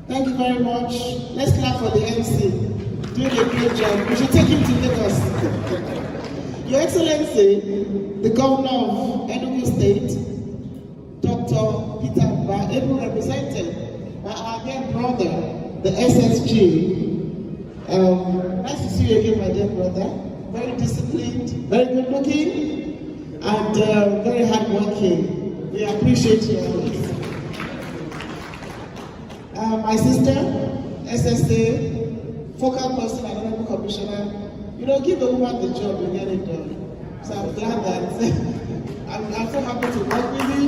Thank you very much. Let's clap for the MC. Doing a great job. We should take him to Lagos. Your Excellency, the Governor of Enugu State, Dr. Peter Mba, able represented by our dear brother, the SSG. Nice to see you again, my dear brother. Very disciplined, very good looking, and very hardworking. We appreciate you always. My sister, SSA, focal person and honorable commissioner. You know, give the woman the job, you get it done. So I'm glad that I'm so happy to work with you.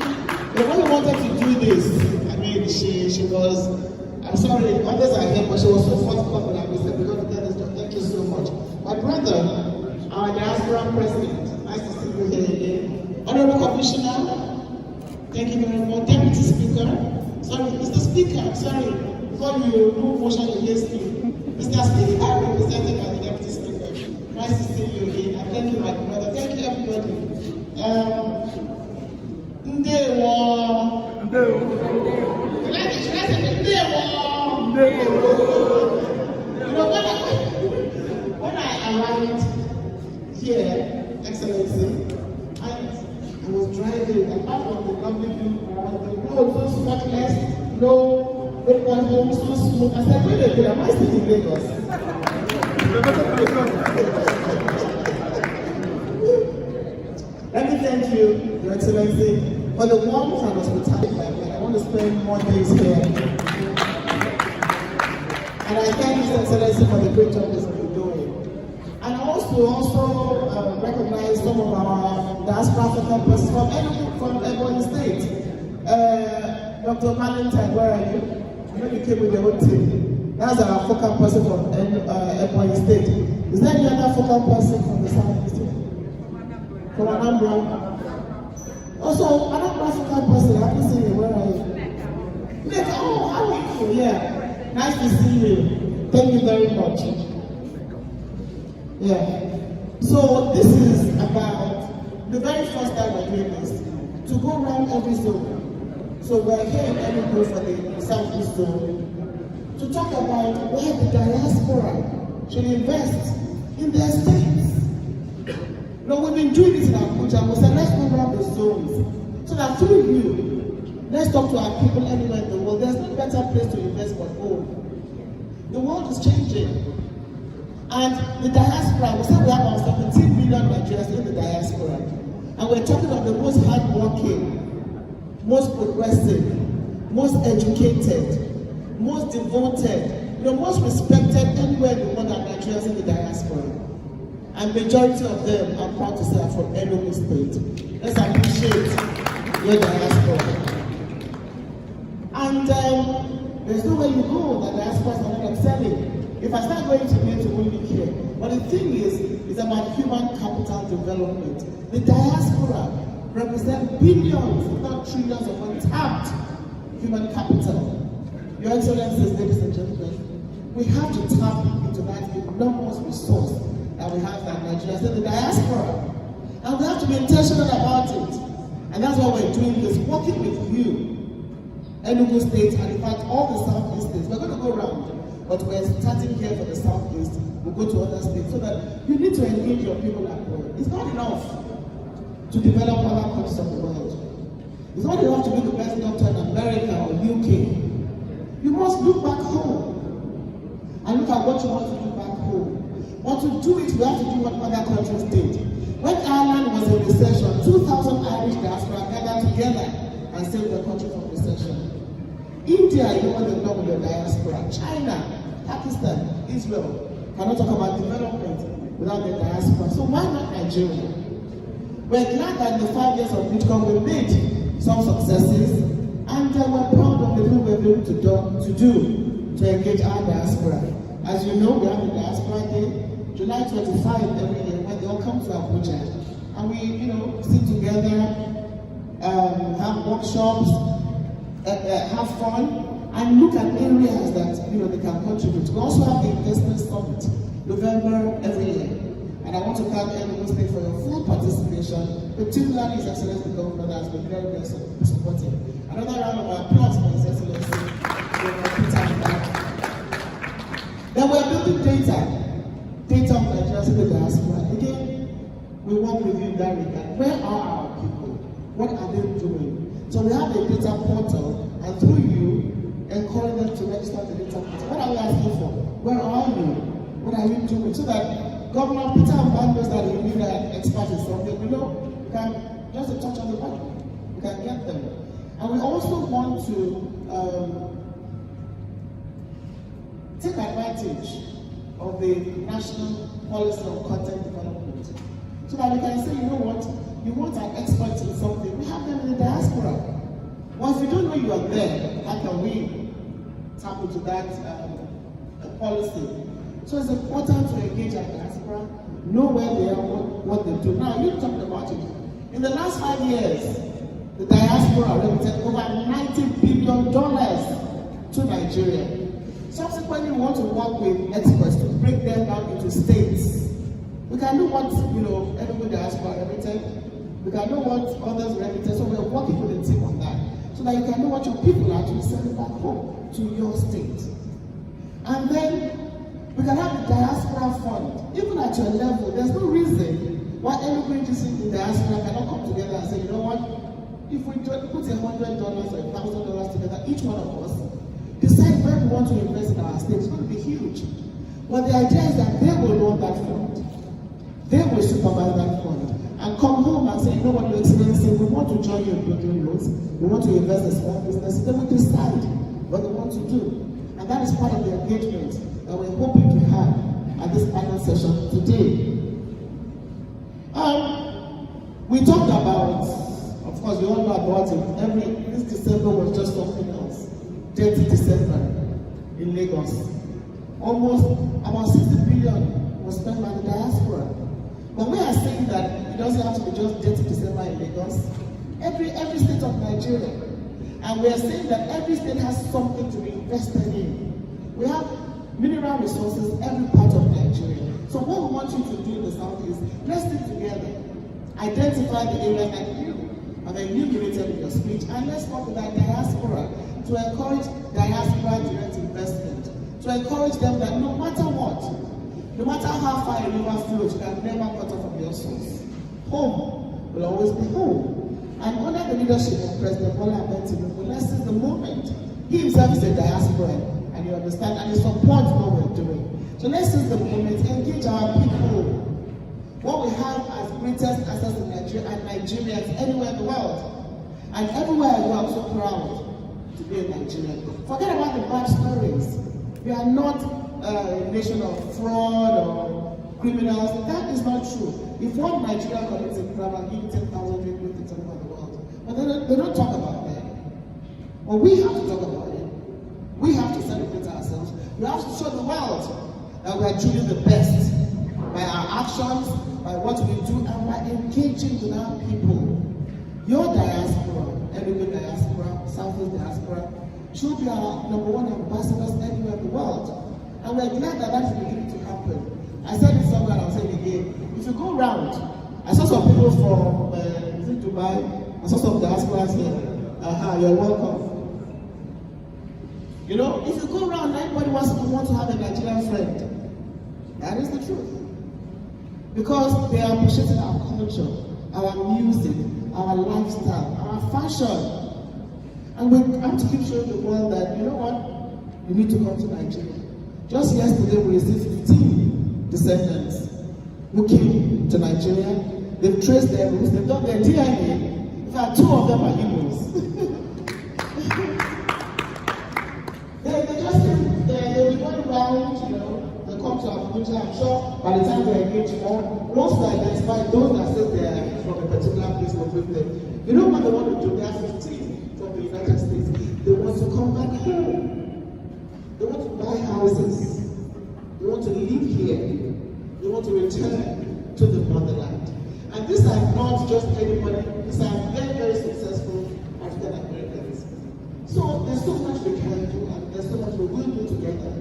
But when we wanted to do this, I mean, she was, I'm sorry, others are here, but she was so forthcoming. And we said, we're going to get this done. Thank you so much. My brother, our Diaspora president, nice to see you here again. Honorable Commissioner, thank you very much. Deputy Speaker, sorry, Mr. Speaker, sorry, before you move motion against me. Mr. Speaker, I represented by the Deputy Speaker. Nice to see you again. And thank you, my brother. Thank you, everybody. Ndewo. Should I say Ndewo? You know, when I arrived here, Excellency, I was driving, apart from the lovely view, the road so spotless, no potholes, so smooth. I said, wait a minute, am I still in Lagos? Let me thank you, Your Excellency, for the warmth and hospitality. I want to spend more days here. And I thank Your Excellency for the great job that you've been doing. And I also recognize some of our diaspora persons from Ebonyi State. Dr. Valentine, where are you? I know you came with your own team. That's our focal person from Ebonyi State. Is there any other focal person from the Southeast? From Anambra? Also, another focal person, I haven't seen you. Where are you? Nick, oh, how are you? Yeah. Nice to see you. Thank you very much. Yeah. So this is about the very first time we're doing this, to go around every zone. So we're here in Enugu for the Southeast zone to talk about where the diaspora should invest in their states. No, we've been doing this in Abuja. We said let's go around the zones so that through you, let's talk to our people anywhere in the world. There's no better place to invest but home. The world is changing. And the diaspora, we said we have about 17 million Nigerians in the diaspora. And we're talking of the most hardworking, most progressive, most educated, most devoted, most respected anywhere in the world are Nigerians in the diaspora. And majority of them, I'm proud to say, are from Enugu State. Let's appreciate your diaspora. And there's nowhere you go that diaspora is not excelling. If I start going to names, it won't be here. But the thing is, it's about human capital development. The diaspora represents billions, if not trillions of untapped human capital. Your Excellencies, ladies and gentlemen, we have to tap into that enormous resource that we have in Nigeria, so the diaspora. And we have to be intentional about it. And that's why we're doing this, working with you, Enugu State, and in fact all the Southeast states. We're going to go around, but we're starting here for the Southeast. We'll go to other states, so that you need to engage your people abroad. It's not enough to develop other countries of the world. It's not enough to be the best doctor in America or UK. You must look back home and look at what you want to do back home. But to do it, we have to do what other countries did. When Ireland was in recession, 2,000 Irish diaspora gathered together and saved the country from recession. India, you want to know with your diaspora. China, Pakistan, Israel cannot talk about development without the diaspora. So why not Nigeria? We're glad that in the 5 years of Bitcoin we made some successes, and we're proud of the thing we're able to do to engage our diaspora. As you know, we have the Diaspora Day, July 25 every year, where they all come to Abuja. And we, sit together, have workshops, have fun, and look at areas that, they can contribute. We also have the Investment Summit, November every year. And I want to thank Enugu State for your full participation, particularly His Excellency the Governor that has been very, very supportive. Another round of applause for His Excellency, Peter. Then we're building data of Nigerians in the diaspora. Again, we work with you in that regard. Where are our people? What are they doing? So we have a data portal, and through you, encourage them to register the data portal. What are we asking for? Where are you? What are you doing? So that Governor Peter knows that he needs an expert in something. We know we can just a touch on the button. We can get them. And we also want to take advantage of the national policy on content development. So that we can say, you know what, you want an expert in something, we have them in the diaspora. Well, if you don't know you are there, how can we tap into that policy? So it's important to engage our diaspora, know where they are, what they do. Now, you talked about it. In the last 5 years, the diaspora represented over $90 billion to Nigeria. Subsequently, we want to work with experts to break them down into states. We can know what, every diaspora represented. We can know what others represent. So we're working with the team on that. So that you can know what your people are actually sending back home to your state. And then we can have the diaspora fund. Even at your level, there's no reason why every agency in the diaspora cannot come together and say, you know what, if we put $100 or $1,000 together, each one of us, decide where we want to invest in our state. It's going to be huge. But the idea is that they will run that fund. They will supervise that fund. And come home and say, you know what, Your Excellency, we want to join you in building roads, we want to invest in small business, they will decide what they want to do. And that is part of the engagement that we're hoping to have at this panel session today. We talked about, of course, we all know about it, this December was just something else. 30 December in Lagos. Almost about 60 billion was spent by the diaspora. But we are saying that it doesn't have to be just 30 December in Lagos. Every state of Nigeria. And we are saying that every state has something to be invested in. We have mineral resources every part of Nigeria. So what we want you to do in the South is, let's stick together. Identify the areas that you have enumerated in your speech, and let's work with our diaspora to encourage diaspora direct investment. To encourage them that no matter what, no matter how far a river flows, you can never cut off from your source. Home will always be home. And under the leadership of President Bola Ahmed Tinubu, let's seize the moment. He himself is a diaspora, and you understand, and he supports what we're doing. So let's seize the moment, engage our people. What we have as greatest assets in Nigeria and Nigerians anywhere in the world. And everywhere I go, I'm so proud to be a Nigerian. Forget about the bad stories. We are not a nation of fraud or criminals. That is not true. If one Nigerian commits a crime and give 10,000 people to tell about the world, but they don't talk about that. But we have to talk about it. We have to celebrate ourselves. We have to show the world that we are truly the best by our actions, by what we do, and by engaging with our people. Your diaspora, every diaspora, Southeast diaspora, should be our #1 ambassadors anywhere in the world. And we're glad that that's beginning to happen. I said it somewhere, I'll say it again. If you go around, I saw some people from Dubai, I saw some diasporas here. You're welcome. If you go around, everybody wants to have a Nigerian friend. That is the truth. Because they are appreciating our culture, our music, our lifestyle, our fashion. And we have to keep showing the world that, you know what, you need to come to Nigeria. Just yesterday, we received 15 descendants who came to Nigeria. They've traced their roots, they've done their DNA. In fact, 2 of them are Igbos. they just came, they'll be going around, they come to Abuja. I'm sure by the time they engage more, once they identify those that say they are from a particular place or with them, you know what they want to do? They are 15 from the United States. They want to come back home. They want to buy houses. They want to live here. They want to return to the motherland. And these are not just anybody. These are very, very successful African Americans. So there's so much we can do, and there's so much we will do together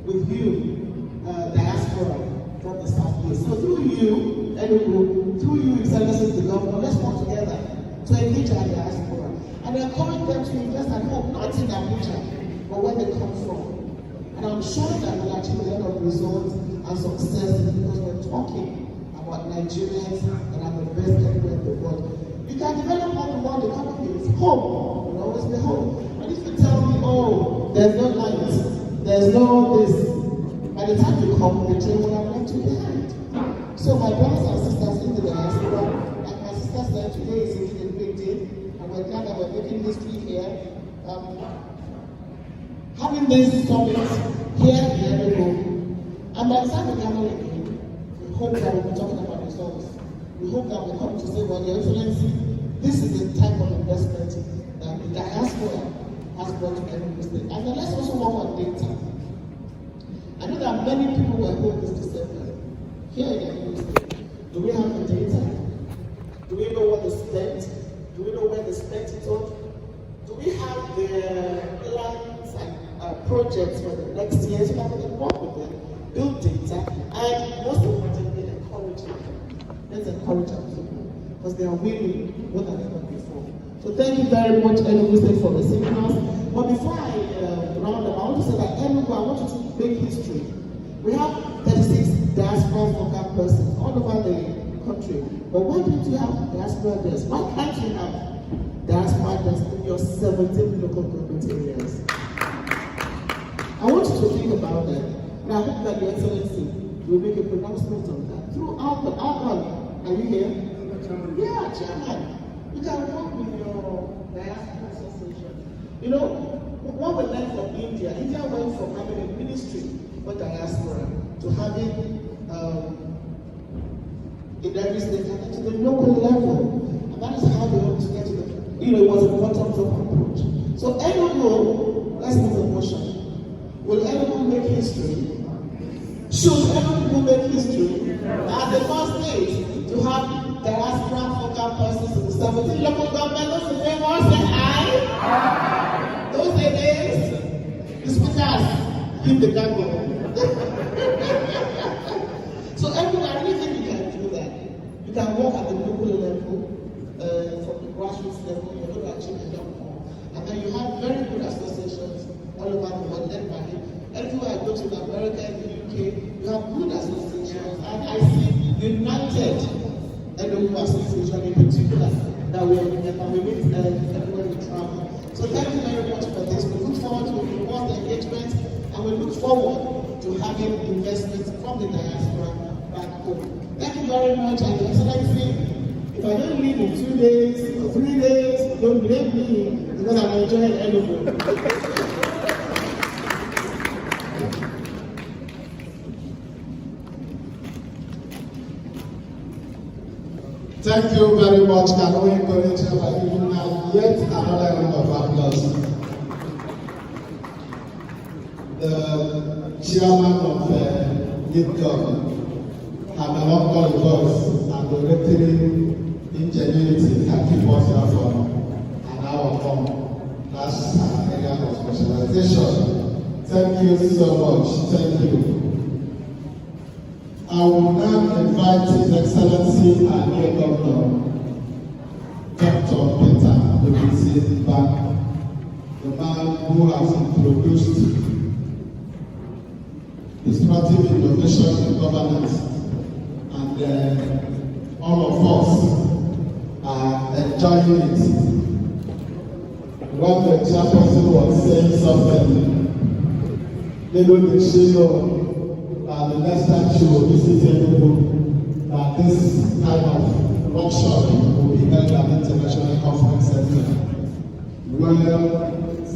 with you, diaspora from the Southeast. So through you, Enugu, through you, Excellency, the governor, let's work together to engage our diaspora and encourage them to invest at home, not in Abuja, but where they come from. And And I'm sure that we'll achieve a lot of results and success because we're talking about Nigerians that are the best everywhere in the world. You can develop all the world economy. It's home. Will always be home. And if you tell me, oh, there's no light, there's no this, by the time you come, the train will have left you behind. So my brothers and sisters in the diaspora, like my sister said, today is indeed a big day, and we're glad that we're making history here. Having this summit here in Enugu, and by the time we gather again, we hope that we'll be talking about results. We hope that we'll come to say, well, Your Excellency, this is the type of investment that the diaspora has brought to Enugu State. And then let's also work on data. I know that many people were home this December. Here in Enugu State, do we have the data? Do we know what they spent? Do we know where they spent it on? Do we have the plans and projects for the next year so that we can work with them, build data, and most importantly, encourage them. Let's encourage our people because they are winning more than ever before. So thank you very much, Enugu State, for receiving us. But before I round up, I want to say that Enugu, I want you to make history. We have 36 diaspora vocal persons all over the country. But why don't you have diaspora desks? Why can't you have diaspora desks in your 17 local government areas? I want you to think about that. And I hope that Your Excellency will make a pronouncement on that. Throughout the outcome, are you here? Yeah, Chairman. You can work with your diaspora association. You know, what we learned from India went from having a ministry for diaspora to having in every state and to the local level. And that is how they want to get to the, it was a bottom-up approach. So Enugu, let's move the motion. Will Enugu make history? Should Enugu make history? As the first state to have diaspora focal persons in the 17 local government, those in favor say aye. Those against, the speakers keep the gun going. So Enugu, I really think you can do that. You can work at the local level, from the grassroots level, you're going to achieve a lot more. And then you have very good associations all over the world led by him. Everywhere I go to America, in the UK, you have good associations. And I see united Enugu Association in particular that we meet everywhere we travel. So thank you very much for this. We look forward to more engagement and we look forward to having investments from the diaspora back home. Thank you very much, and Your Excellency. If I don't leave in 2 days or 3 days, don't blame me because I'm enjoying Enugu. Thank you very much. Can we encourage you by giving now yet another round of applause? The chairman of NIPCOM have a lot of voice and the military ingenuity can keep us here for an hour more. That's our area of specialization. Thank you so much. Thank you. I will now invite His Excellency and dear Governor, Dr. Peter Advocacy back, the man who has introduced disruptive innovation in governance, and all of us are enjoying it. When the chairperson was saying something, little did she know the next time she will visit Enugu, that this kind of workshop will be held at the International Conference Center, well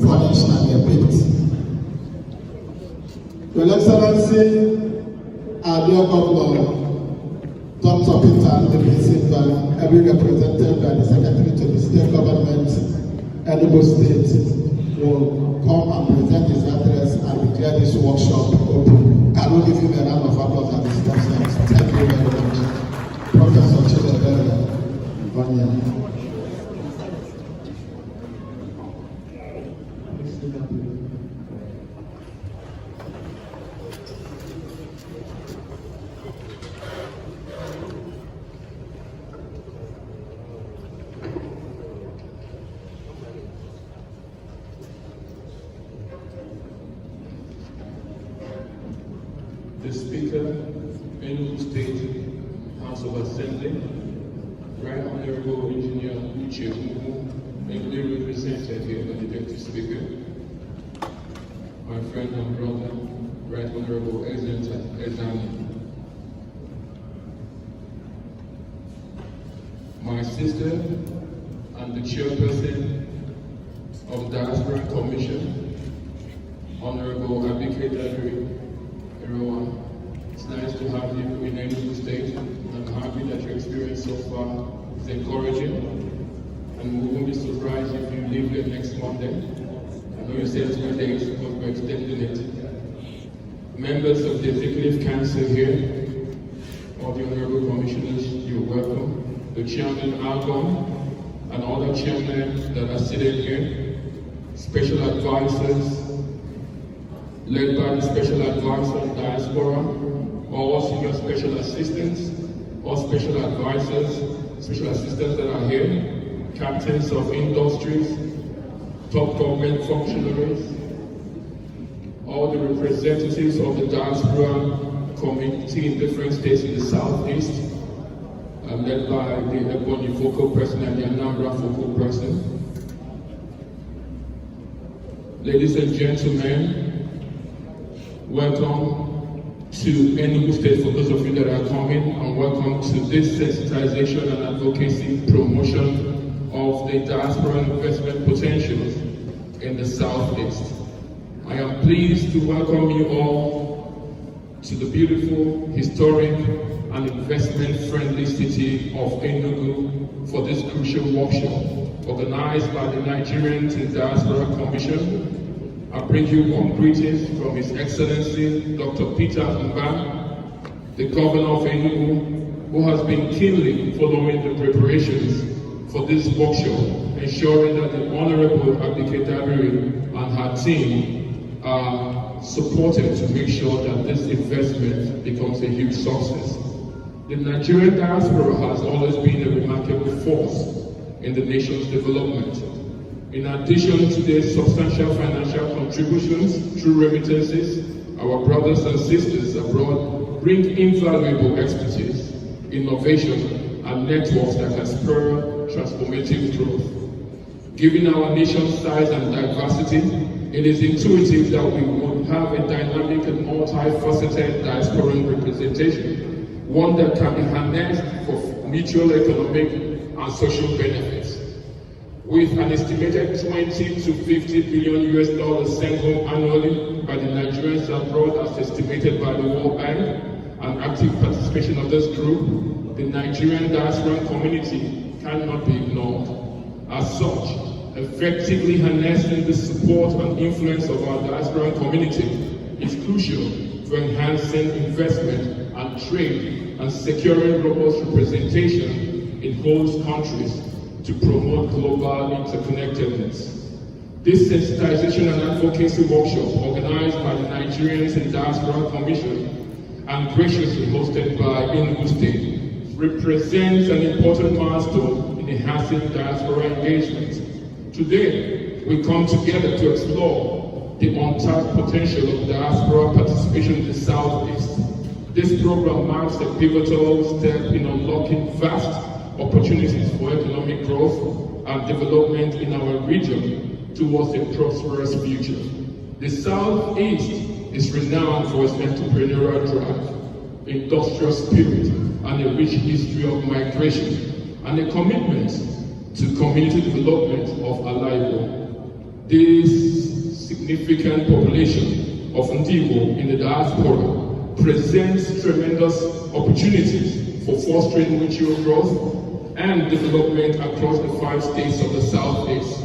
furnished and equipped. Your Excellency, our dear Governor, Dr. Peter Advocacy, every represented by the Secretary to the State Government, Enugu State, will come and present his address and declare this workshop open. Can we give him a round of applause at this time? Thank you very much. Professor Chidebere Vanya. the Speaker, Enugu State House of Assembly, Right Honorable Engineer Uche Umu, ably represented here by the Deputy Speaker, my friend and brother, Right Honorable Ezani, my sister and the chairperson of the Diaspora Commission, Honorable Advocacy. It's nice to have you in Enugu State. I'm happy that your experience so far is encouraging, and we won't be surprised if you leave here next Monday. I know you said 2 days, but we're extending it. Members of the Executive Council here, all the Honorable Commissioners, you're welcome. The Chairman Algon, and other chairmen that are seated here, special advisors, led by the special advisor of Diaspora, all senior special assistants, all special advisors, special assistants that are here, captains of industries, top government functionaries, all the representatives of the Diaspora community in different states in the Southeast, led by the Ebonyi focal person and the Anambra focal person. Ladies and gentlemen, welcome to Enugu State for those of you that are coming, and welcome to this sensitization and advocacy promotion of the diaspora investment potentials in the Southeast. I am pleased to welcome you all to the beautiful, historic, and investment-friendly city of Enugu for this crucial workshop organized by the Nigerian Diaspora Commission. I bring you warm greetings from His Excellency Dr. Peter Mba, the Governor of Enugu, who has been keenly following the preparations for this workshop, ensuring that the Honorable Advocacy and her team are supported to make sure that this investment becomes a huge success. The Nigerian diaspora has always been a remarkable force in the nation's development. In addition to their substantial financial contributions through remittances, our brothers and sisters abroad bring invaluable expertise, innovation, and networks that can spur transformative growth. Given our nation's size and diversity, it is intuitive that we would have a dynamic and multifaceted diasporan representation, one that can be harnessed for mutual economic and social benefits. With an estimated 20 to 50 billion US dollars sent home annually by the Nigerians abroad as estimated by the World Bank, and active participation of this group, the Nigerian diaspora community cannot be ignored. As such, effectively harnessing the support and influence of our diaspora community is crucial for enhancing investment and trade and securing robust representation in host countries to promote global interconnectedness. This sensitization and advocacy workshop, organized by the Nigerians in Diaspora Commission and graciously hosted by Enugu State, represents an important milestone in enhancing diaspora engagement. Today, we come together to explore the untapped potential of diaspora participation in the Southeast. This program marks a pivotal step in unlocking vast opportunities for economic growth and development in our region towards a prosperous future. The Southeast is renowned for its entrepreneurial drive, industrial spirit, and a rich history of migration, and a commitment to community development of Alaibo. This significant population of Ndigo in the diaspora presents tremendous opportunities for fostering mutual growth and development across the 5 states of the Southeast.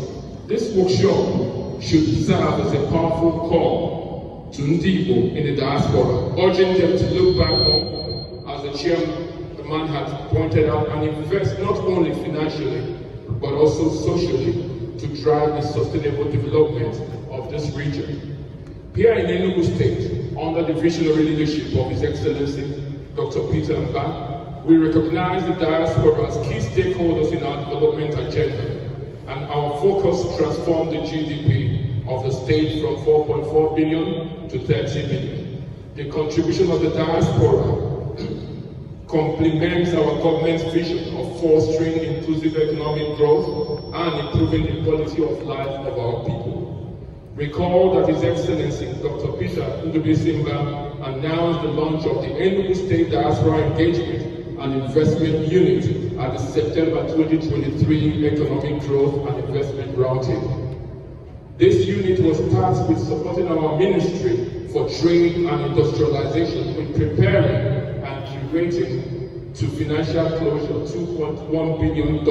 This workshop should serve as a powerful call to Ndigo in the diaspora, urging them to look back home, as the chairman had pointed out, and invest not only financially, but also socially to drive the sustainable development of this region. Here in Enugu State, under the visionary leadership of His Excellency Dr. Peter Mba, we recognize the diaspora as key stakeholders in our development agenda, and our focus transformed the GDP of the state from 4.4 billion to 30 billion. The contribution of the diaspora complements our government's vision of fostering inclusive economic growth and improving the quality of life of our people. Recall that His Excellency Dr. Peter Ndubuisimba announced the launch of the Enugu State Diaspora Engagement and Investment Unit at the September 2023 Economic Growth and Investment Roundtable. This unit was tasked with supporting our Ministry for Trade and Industrialization in preparing and curating to financial closure $2.1 billion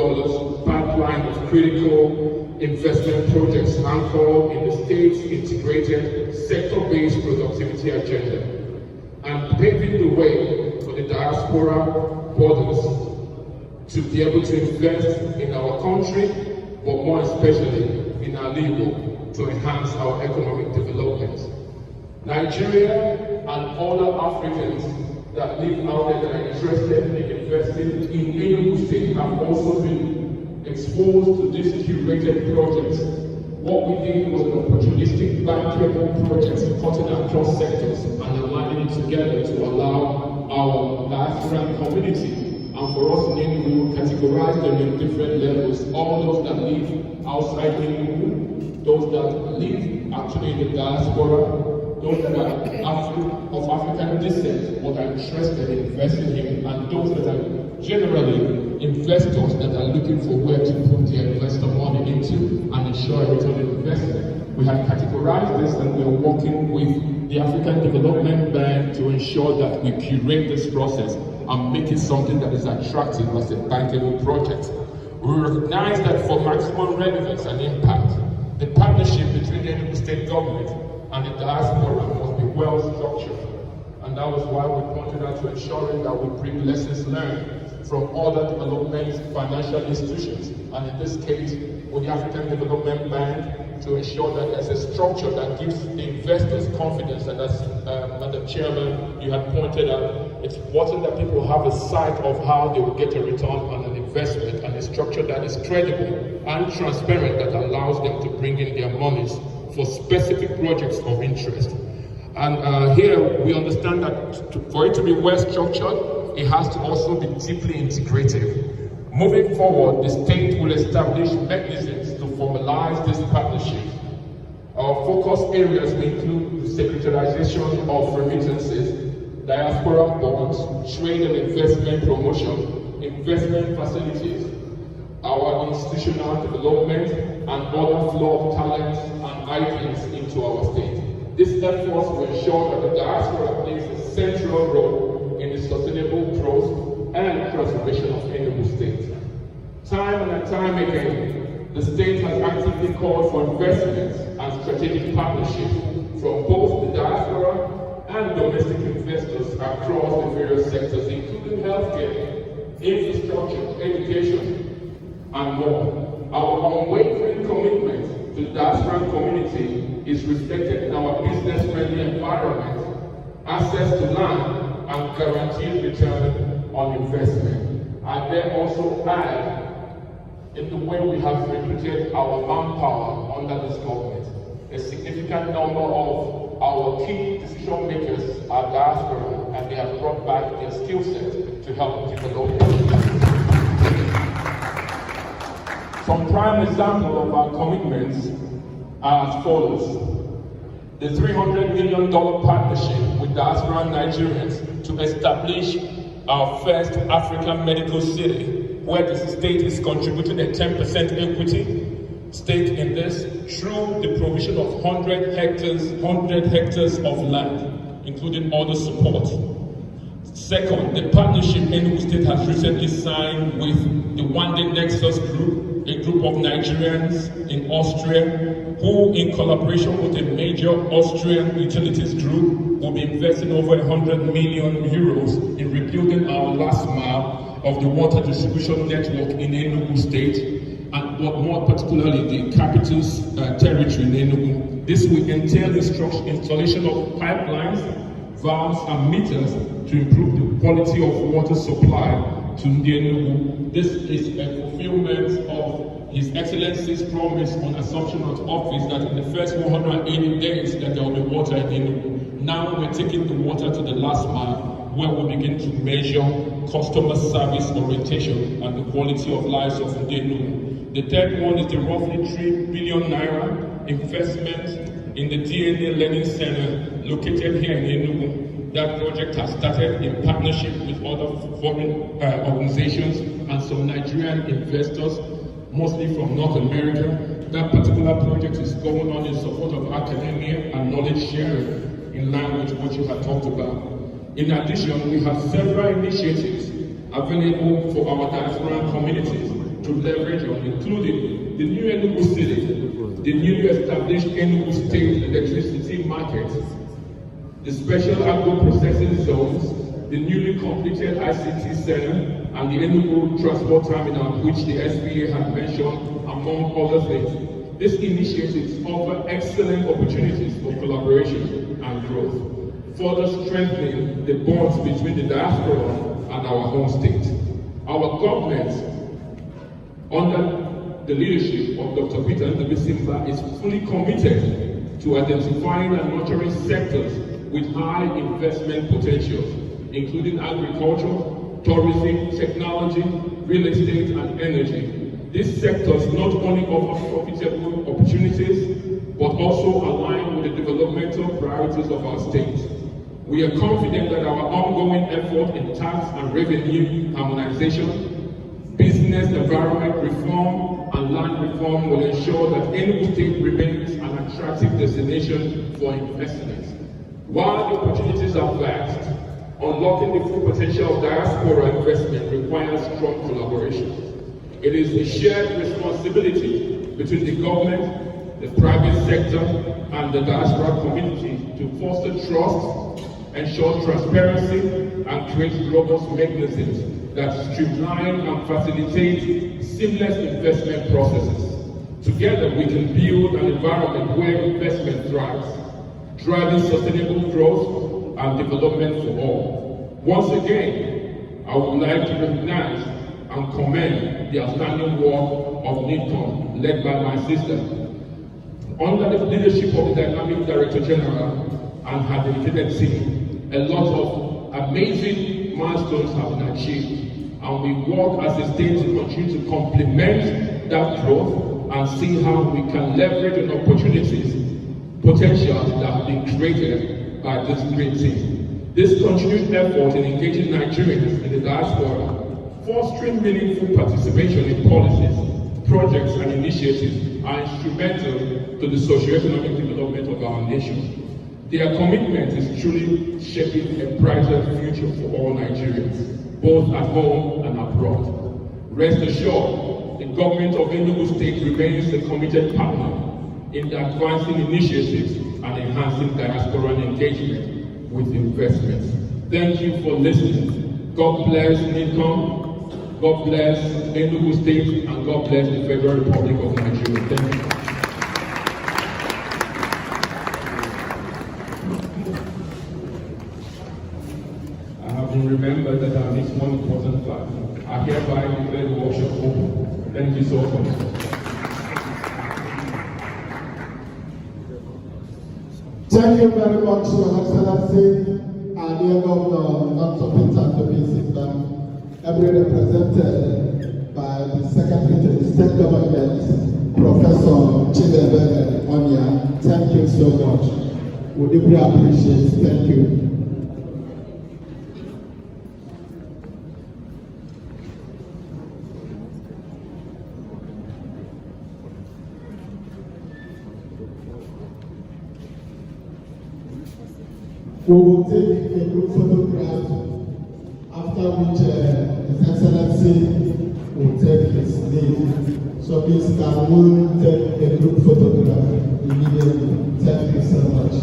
pipeline of critical investment projects anchored in the state's integrated sector-based productivity agenda, and paving the way for the diaspora borders to be able to invest in our country, but more especially in our labor, to enhance our economic development. Nigeria and other Africans that live out there that are interested in investing in Enugu State have also been exposed to this curated project. What we did was an opportunistic bankable project cutting across sectors and aligning it together to allow our diaspora community and for us in Enugu categorize them in different levels. All those that live outside Enugu, those that live actually in the diaspora, those that are of African descent but are interested in investing in, and those that are generally investors that are looking for where to put their investor money into and ensure a return on investment. We have categorized this and we're working with the African Development Bank to ensure that we curate this process and make it something that is attractive as a bankable project. We recognize that for maximum relevance and impact, the partnership between the Enugu State government and the diaspora must be well structured. And that was why we pointed out to ensuring that we bring lessons learned from other development financial institutions, and in this case, with the African Development Bank, to ensure that there's a structure that gives the investors confidence. And as Madam Chairman, you had pointed out, it's important that people have a sight of how they will get a return on an investment, and a structure that is credible and transparent that allows them to bring in their monies for specific projects of interest. And here we understand that for it to be well structured, it has to also be deeply integrated. Moving forward, the state will establish mechanisms to formalize this partnership. Our focus areas will include the securitizations of remittances, diaspora bonds, trade and investment promotion, investment facilities, our institutional development, and other flow of talents and ideas into our state. This effort will ensure that the diaspora plays a central role in the sustainable growth and transformation of Enugu State. Time and time again, the state has actively called for investments and strategic partnerships from both the diaspora and domestic investors across the various sectors, including healthcare, infrastructure, education, and more. Our unwavering commitment to the diaspora community is reflected in our business-friendly environment, access to land, and guaranteed return on investment. I dare also add in the way we have recruited our manpower under this government. A significant number of our key decision makers are diaspora, and they have brought back their skill set to help develop. Some prime example of our commitments are as follows. The $300 million partnership with diaspora Nigerians to establish our first African medical city, where the state is contributing a 10% equity stake in this through the provision of 100 hectares of land, including other support. Second, the partnership Enugu State has recently signed with the One Day Nexus Group, a group of Nigerians in Austria, who in collaboration with a major Austrian utilities group will be investing over 100 million euros in rebuilding our last mile of the water distribution network in Enugu State, and more particularly the capital's territory in Enugu. This will entail installation of pipelines, valves and meters to improve the quality of water supply to Enugu. This is a fulfillment of His Excellency's promise on assumption of office that in the first 180 days that there will be water in Enugu. Now we're taking the water to the last mile, where we begin to measure customer service orientation and the quality of lives of Enugu. The third one is the roughly 3 billion naira investment in the DNA Learning Center located here in Enugu. That project has started in partnership with other foreign organizations and some Nigerian investors, mostly from North America. That particular project is going on in support of academia and knowledge sharing, in line with what you have talked about. In addition, we have several initiatives available for our diaspora communities to leverage on, including the new Enugu City, the newly established Enugu State Electricity Market, the special agro-processing zones, the newly completed ICT Center, and the Enugu Transport Terminal, which the SBA had mentioned, among other things. These initiatives offer excellent opportunities for collaboration and growth, further strengthening the bonds between the diaspora and our home state. Our government, under the leadership of Dr. Peter Ndubisi, is fully committed to identifying and nurturing sectors with high investment potentials, including agriculture, tourism, technology, real estate, and energy. These sectors not only offer profitable opportunities, but also align with the developmental priorities of our state. We are confident that our ongoing effort in tax and revenue harmonization, business environment reform, and land reform will ensure that Enugu State remains an attractive destination for investment. While the opportunities are vast, unlocking the full potential of diaspora investment requires strong collaboration. It is a shared responsibility between the government, the private sector, and the diaspora community to foster trust, ensure transparency, and create robust mechanisms that streamline and facilitate seamless investment processes. Together, we can build an environment where investment thrives, driving sustainable growth and development for all. Once again, I would like to recognize and commend the outstanding work of NIDCOM, led by my sister. Under the leadership of the Dynamic Director General and her dedicated team, a lot of amazing milestones have been achieved, and we work as a state to continue to complement that growth and see how we can leverage on opportunities, potentials that have been created by this great team. This continued effort in engaging Nigerians in the diaspora, fostering meaningful participation in policies, projects, and initiatives are instrumental to the socio-economic development of our nation. Their commitment is truly shaping a brighter future for all Nigerians, both at home and abroad. Rest assured, the government of Enugu State remains a committed partner in advancing initiatives and enhancing diaspora engagement with investments. Thank you for listening. God bless NIDCOM. God bless Enugu State, and God bless the Federal Republic of Nigeria. Thank you. I have been remembered that I missed one important fact. I hereby declare the workshop open. Thank you so much. Thank you very much, Your Excellency, our dear Governor, Dr. Peter Ndubisi, every represented by the Secretary to the State Government, Professor Chidebe Onya. Thank you so much. We deeply appreciate it. Thank you. We will take a group photograph, after which His Excellency will take his leave. So please can we take a group photograph immediately? Thank you so much.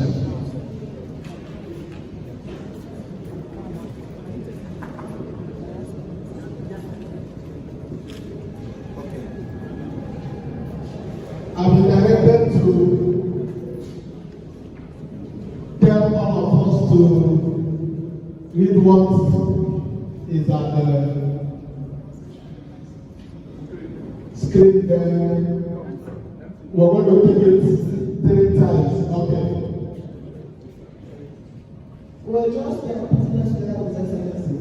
I've been directed to tell all of us to read what is at the screen there. We're going to take it 3 times. Okay. We're just putting us together with Excellency.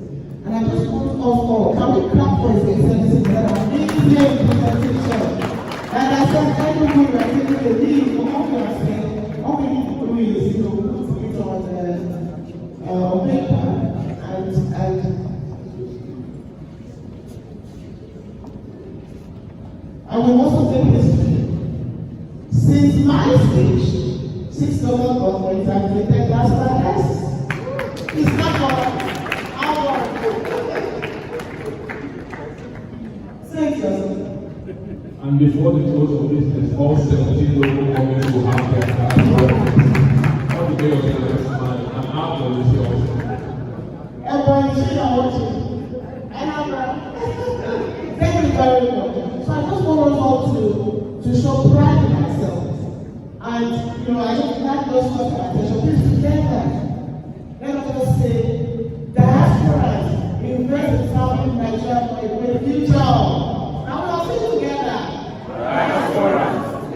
And I just want us all, can we clap for His Excellency that amazing presentation? And I said, everyone we are taking the lead for all we are saying, all we need to do is, put it on paper and we also take history. Since my stage, 6 local governments have created Diaspora. It's not our Say it yourself. And before the close of business, all 17 local governments will have their Diaspora. On the day of the election, and after the show. Everybody, see you're watching. Thank you very much. So I just want us all to show pride in ourselves. And, I just like those stuff at attention. Please together. Let us say, Diaspora, invest in South Nigeria for a great future. Now we all sing together. Diaspora,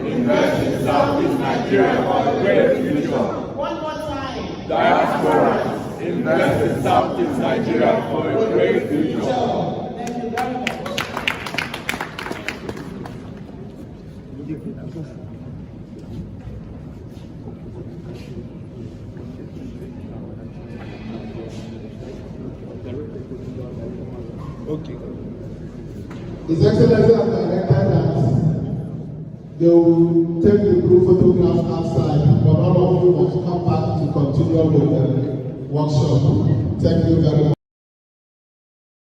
invest in Southeast Nigeria for a great future. One more time. Diaspora, invest in Southeast Nigeria for a great future. Thank you very much. Okay. His Excellency has directed that they will take the group photographs outside, but all of you must come back to continue with the workshop. Thank you very much.